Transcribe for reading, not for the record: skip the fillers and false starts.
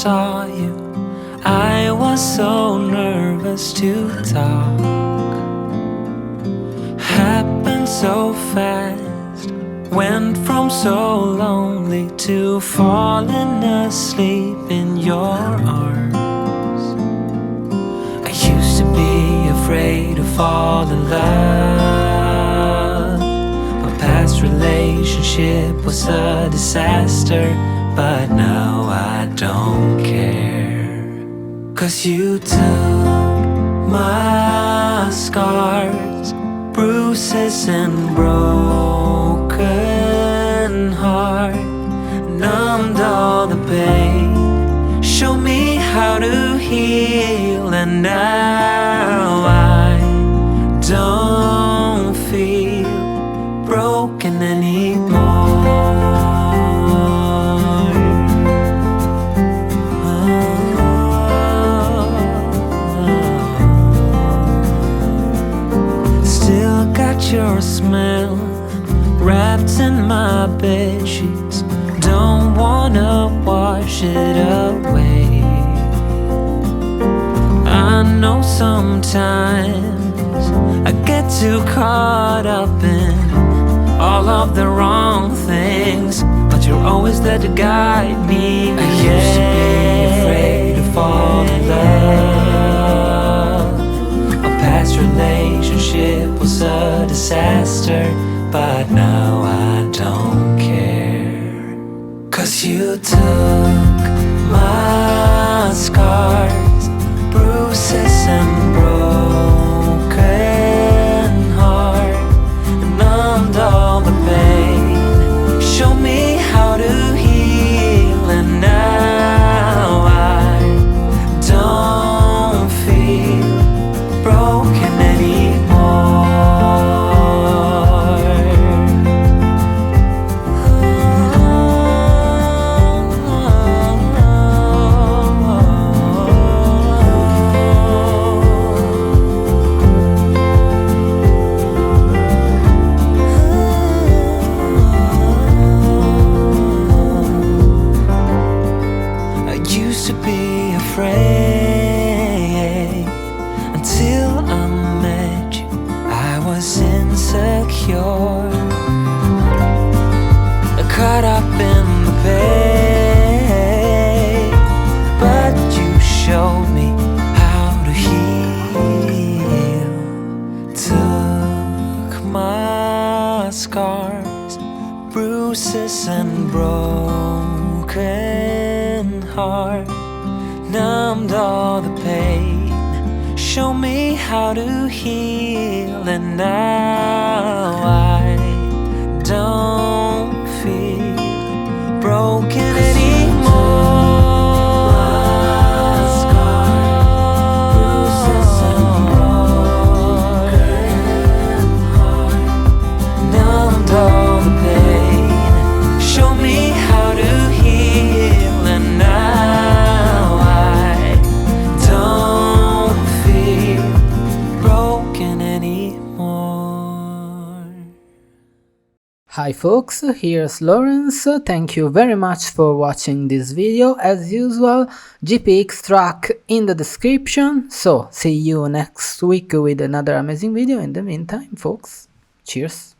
saw you, I was so nervous to talk. Happened so fast, went from so lonely to falling asleep in your arms. I used to be afraid to fall in love. My past relationship was a disaster, but now I don't care. 'Cause you took my scars, bruises and broken heart, numbed all the pain, show me how to heal, and now I don't feel broken anymore. Still got your smell wrapped in my bedsheets, don't wanna wash it away. I know sometimes I get too caught up in all of the wrong things, but you're always there to guide me. I used to be afraid to fall in love. A past relationship was a disaster, but now I don't care. 'Cause you took my scars, bruises and broken heart, numbed all the pain, show me how to heal, and now I don't feel broken anymore. To be afraid until I met you. I was insecure, caught up in the pain, but you showed me how to heal. Took my scars, bruises and broken heart, numbed all the pain, show me how to heal, and now I don't feel broken anymore. Numbed all the pain, show me how to heal, and now I don't feel broken anymore. Hi folks, here's Lawrence. Thank you very much for watching this video. As usual, GPX track in the description. So see you next week with another amazing video. In the meantime, folks, cheers.